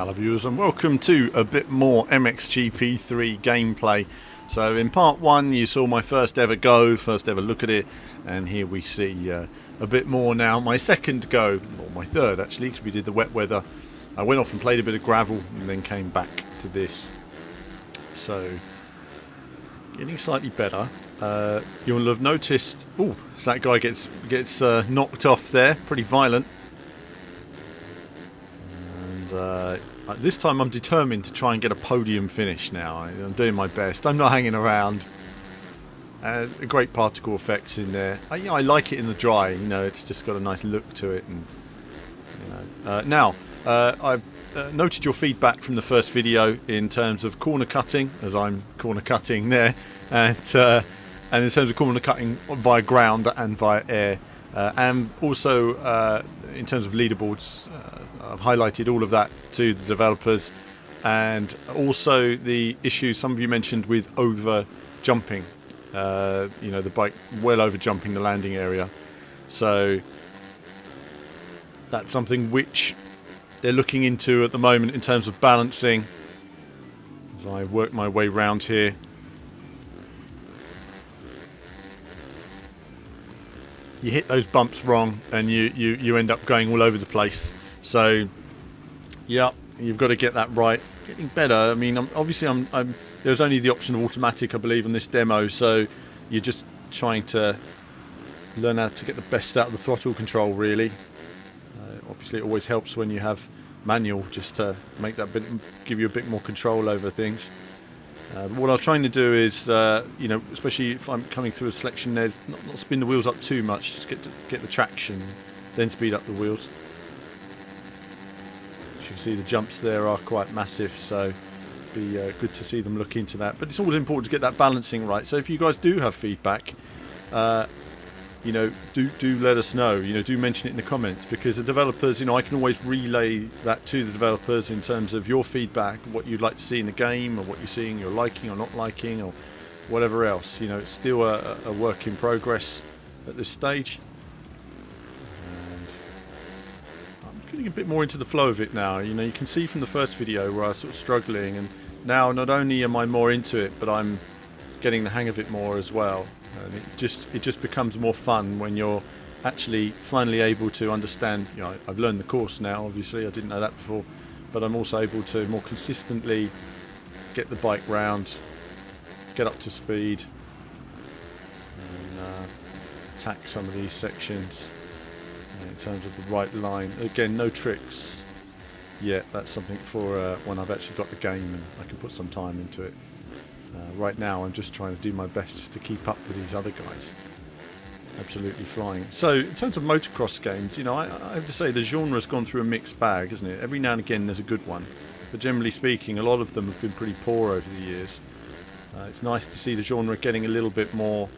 Hello viewers and welcome to a bit more MXGP3 gameplay. So in part 1 you saw my first ever look at it, and here we see a bit more now. My second go, or my third actually, because we did the wet weather. I went off and played a bit of gravel and then came back to this. So getting slightly better. You'll have noticed, so that guy gets knocked off there, pretty violent. This time I'm determined to try and get a podium finish now. I'm doing my best. I'm not hanging around. Great particle effects in there. I like it in the dry. It's just got a nice look to it. And now I've noted your feedback from the first video in terms of corner cutting, as I'm corner cutting there, and in terms of corner cutting via ground and via air, and also in terms of leaderboards. I've highlighted all of that to the developers, and also the issue some of you mentioned with over jumping, the bike well over jumping the landing area. So that's something which they're looking into at the moment in terms of balancing, as I work my way round here. You hit those bumps wrong and you end up going all over the place. So yeah, you've got to get that right. Getting better. I mean, obviously there's only the option of automatic, I believe, on this demo, so you're just trying to learn how to get the best out of the throttle control, really. Obviously it always helps when you have manual, just to make that give you a bit more control over things. What I'm trying to do is, especially if I'm coming through a selection, there's not spin the wheels up too much, just get the traction, then speed up the wheels. As you can see, the jumps there are quite massive, so it'd be good to see them look into that. But it's always important to get that balancing right. So if you guys do have feedback, do let us know. Do mention it in the comments, because the developers, I can always relay that to the developers in terms of your feedback, what you'd like to see in the game, or what you're seeing you're liking or not liking, or whatever else. It's still a work in progress at this stage. And I'm getting a bit more into the flow of it now. You can see from the first video where I was sort of struggling, and now not only am I more into it, but I'm getting the hang of it more as well. And it just becomes more fun when you're actually finally able to understand. I've learned the course now, obviously I didn't know that before, but I'm also able to more consistently get the bike round, get up to speed, and attack some of these sections in terms of the right line. Again, no tricks yet. That's something for when I've actually got the game and I can put some time into it. Right now I'm just trying to do my best to keep up with these other guys. Absolutely flying. So in terms of motocross games, I have to say the genre's gone through a mixed bag, isn't it? Every now and again there's a good one, but generally speaking a lot of them have been pretty poor over the years. It's nice to see the genre getting a little bit more,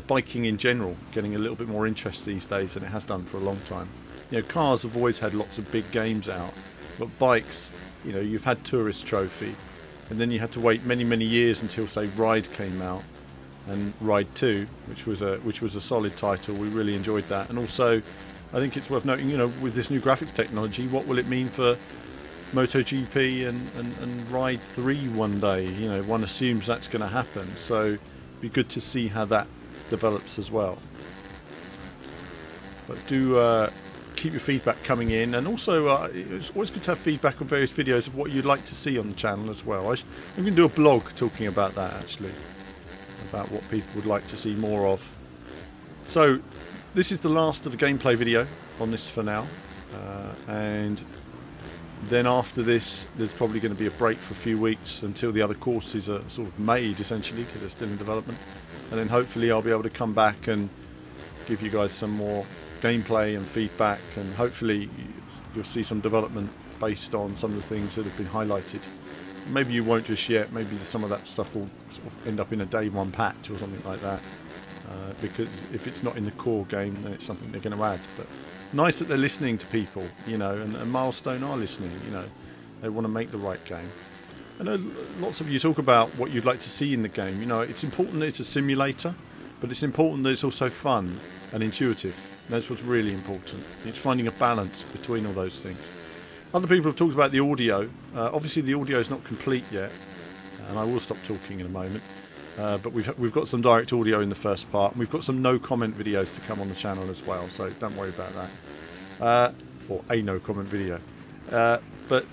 biking in general, getting a little bit more interest these days than it has done for a long time. Cars have always had lots of big games out, but bikes, you've had Tourist Trophy, and then you had to wait many years until, say, Ride came out, and Ride 2, which was a solid title. We really enjoyed that. And also I think it's worth noting, with this new graphics technology, what will it mean for MotoGP and Ride 3 one day? One assumes that's going to happen, so it'd be good to see how that develops as well. But do keep your feedback coming in, and also it's always good to have feedback on various videos of what you'd like to see on the channel as well. I'm going to do a blog talking about that, actually, about what people would like to see more of. So this is the last of the gameplay video on this for now, and then after this there's probably going to be a break for a few weeks until the other courses are sort of made, essentially, because they're still in development, and then hopefully I'll be able to come back and give you guys some more gameplay and feedback, and hopefully you'll see some development based on some of the things that have been highlighted. Maybe you won't just yet, maybe some of that stuff will sort of end up in a day one patch or something like that, because if it's not in the core game then it's something they're going to add. But nice that they're listening to people, and Milestone are listening. They want to make the right game. I know lots of you talk about what you'd like to see in the game. It's important that it's a simulator, but it's important that it's also fun and intuitive. That's what's really important. It's finding a balance between all those things. Other people have talked about the audio. Obviously the audio is not complete yet, and I will stop talking in a moment. But we've got some direct audio in the first part, and we've got some no comment videos to come on the channel as well, so don't worry about that. Or a no comment video. But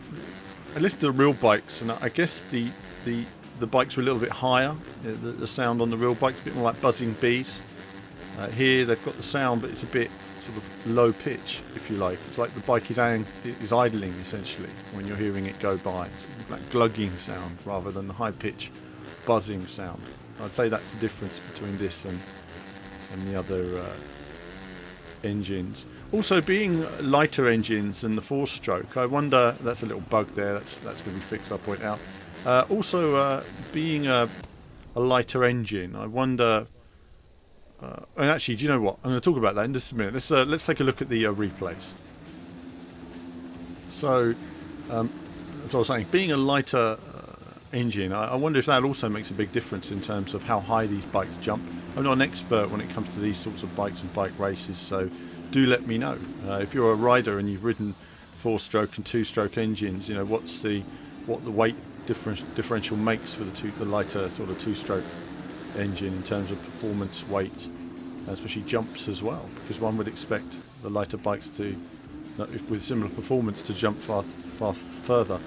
I listened to the real bikes, and I guess the bikes were a little bit higher. The sound on the real bikes a bit more like buzzing bees. Here they've got the sound, but it's a bit sort of low pitch, if you like. It's like the bike is idling essentially when you're hearing it go by. It's like glugging sound rather than the high pitch buzzing sound. I'd say that's the difference between this and the other engines. Also, being lighter engines than the 4-stroke, I wonder, that's a little bug there, that's going to be fixed, I'll point out. Also, being a lighter engine, I wonder, and actually, do you know what, I'm going to talk about that in just a minute. Let's take a look at the replays. So, as I was saying, being a lighter engine, I wonder if that also makes a big difference in terms of how high these bikes jump. I'm not an expert when it comes to these sorts of bikes and bike races, so do let me know. If you're a rider and you've ridden 4-stroke and 2-stroke engines, you know, what the weight differential makes for the lighter sort of 2-stroke engine in terms of performance, weight, especially jumps as well, because one would expect the lighter bikes to, with similar performance, to jump far further.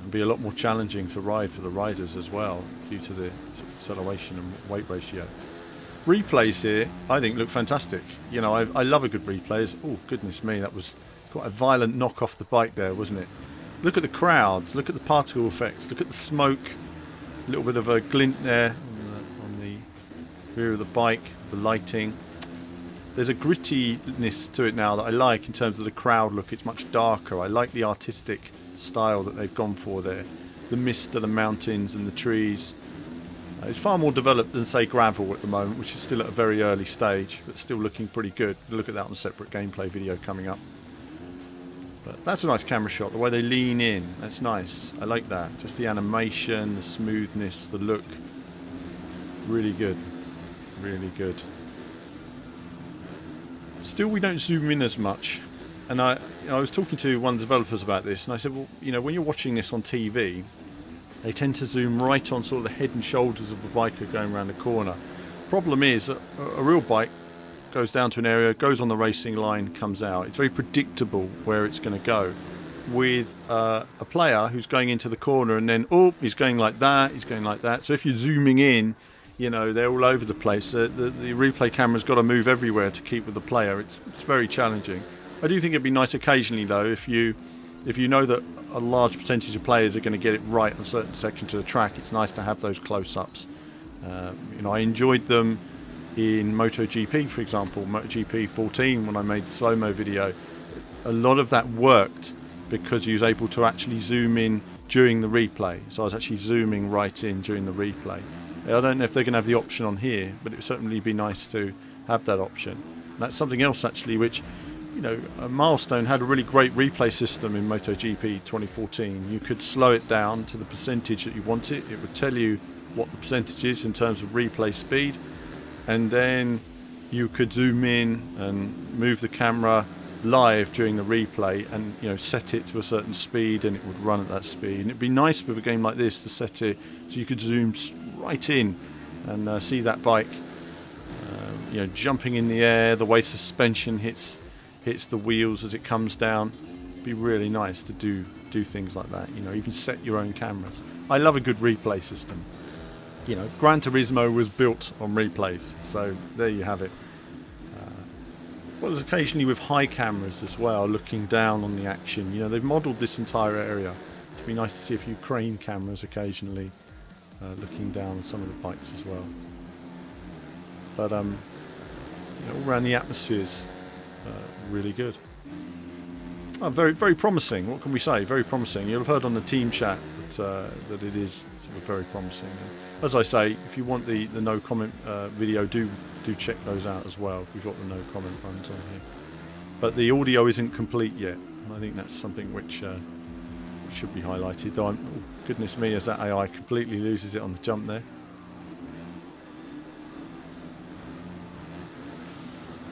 Be a lot more challenging to ride for the riders as well due to the acceleration and weight ratio. Replays here I think look fantastic. You know, I love a good replay. Oh goodness me, that was quite a violent knock off the bike there, wasn't it? Look at the crowds, look at the particle effects, look at the smoke, a little bit of a glint there on the rear of the bike, the lighting. There's a grittiness to it now that I like in terms of the crowd look. It's much darker. I like the artistic style that they've gone for there. The mist of the mountains and the trees. It's far more developed than, say, gravel at the moment, which is still at a very early stage, but still looking pretty good. We'll look at that on a separate gameplay video coming up. But that's a nice camera shot, the way they lean in, that's nice. I like that. Just the animation, the smoothness, the look. Really good. Really good. Still, we don't zoom in as much. And I was talking to one of the developers about this, and I said, well, you know, when you're watching this on TV, they tend to zoom right on sort of the head and shoulders of the biker going around the corner. Problem is that a real bike goes down to an area, goes on the racing line, comes out. It's very predictable where it's going to go. With a player who's going into the corner and then, oh, he's going like that, he's going like that. So if you're zooming in, you know, they're all over the place. The replay camera's got to move everywhere to keep with the player. It's very challenging. I do think it'd be nice occasionally, though, if you know that a large percentage of players are going to get it right on certain sections of the track. It's nice to have those close-ups. You know, I enjoyed them in MotoGP, for example, MotoGP 14, when I made the slow-mo video. A lot of that worked because you was able to actually zoom in during the replay. So I was actually zooming right in during the replay. I don't know if they're going to have the option on here, but it would certainly be nice to have that option. And that's something else, actually, which, you know, Milestone had a really great replay system in MotoGP 2014. You could slow it down to the percentage that you want it. It would tell you what the percentage is in terms of replay speed, and then you could zoom in and move the camera live during the replay and, you know, set it to a certain speed, and it would run at that speed. And it'd be nice with a game like this to set it so you could zoom right in and see that bike, you know, jumping in the air, the way suspension hits the wheels as it comes down. It'd be really nice to do things like that, you know, even set your own cameras. I love a good replay system. You know, Gran Turismo was built on replays, so there you have it. Well, occasionally with high cameras as well, looking down on the action. You know, they've modelled this entire area. It'd be nice to see a few crane cameras occasionally looking down on some of the bikes as well. But you know, all around the atmosphere's really good. Oh, very, very promising. What can we say? Very promising. You'll have heard on the team chat that it is sort of very promising. And as I say, if you want the no comment video, do check those out as well. We've got the no comment runs on here. But the audio isn't complete yet, and I think that's something which should be highlighted. Though oh, goodness me, as that AI completely loses it on the jump there.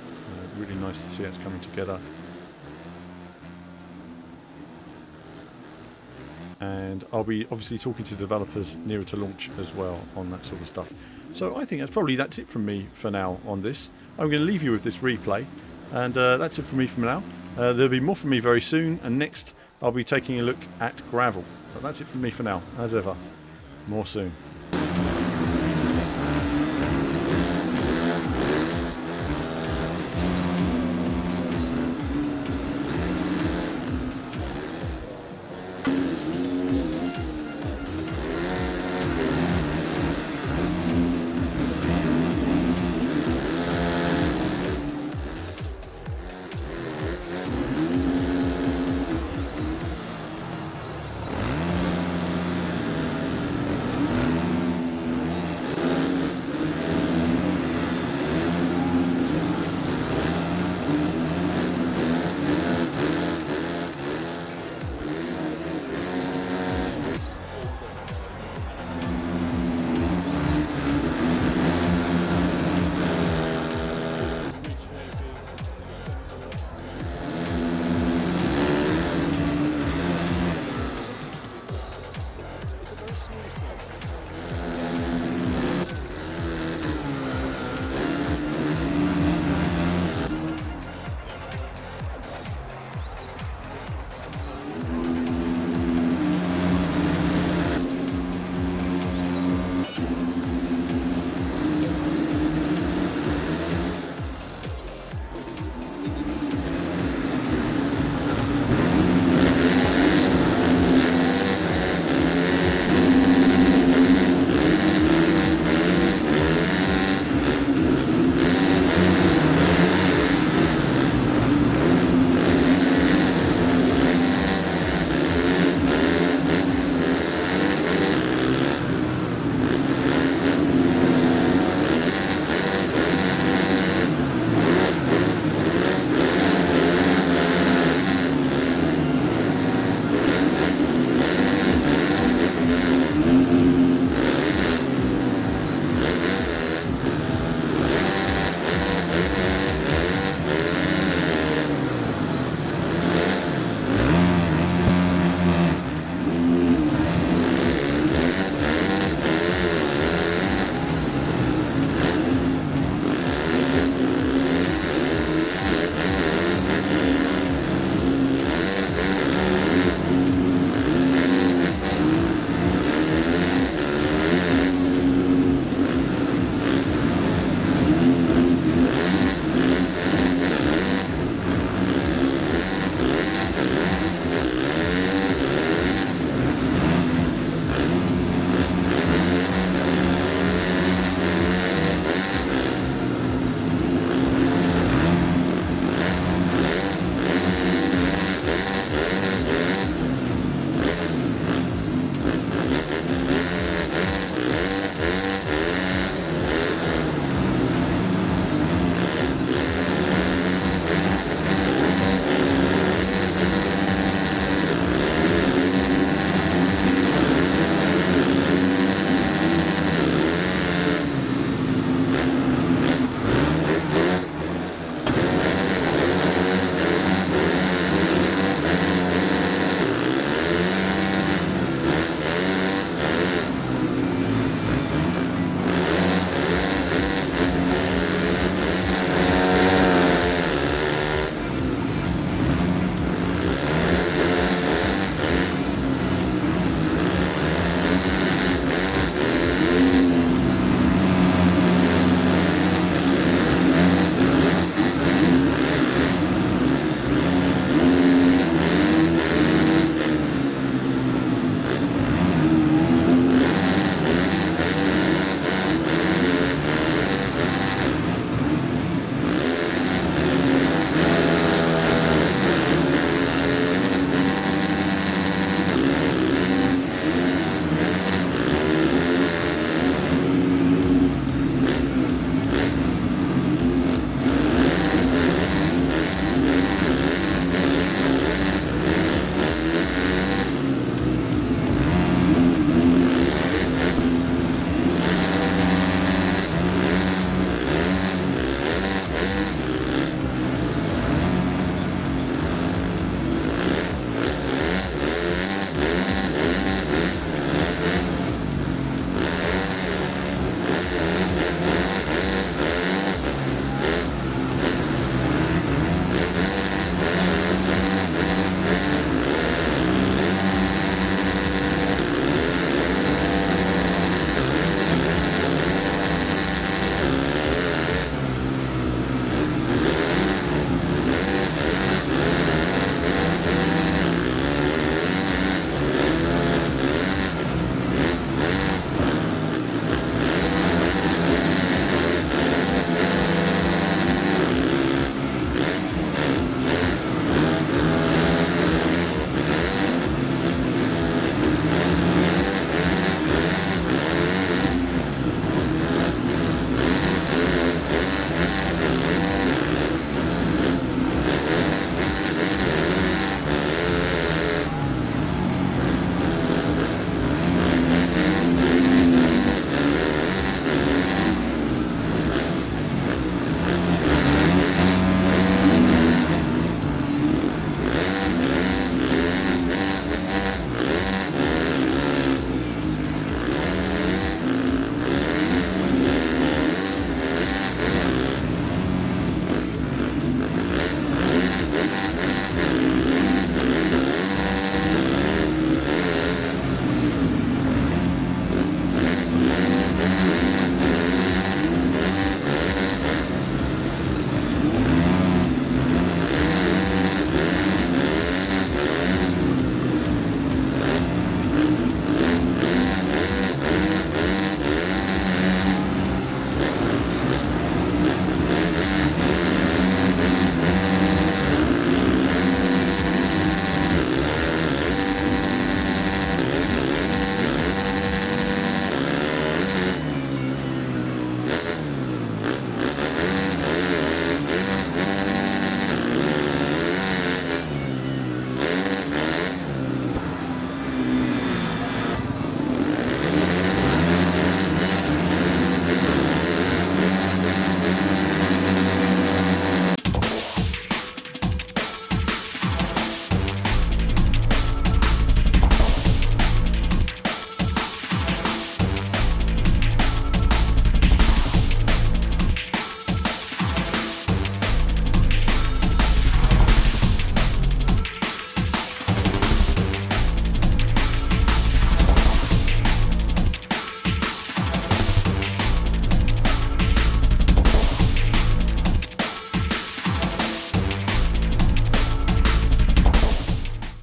So really nice to see it's coming together. and I'll be obviously talking to developers nearer to launch as well on that sort of stuff. So I think that's it from me for now on this. I'm going to leave you with this replay, and that's it from me from now. There'll be more from me very soon, and next I'll be taking a look at gravel. But that's it from me for now, as ever. More soon.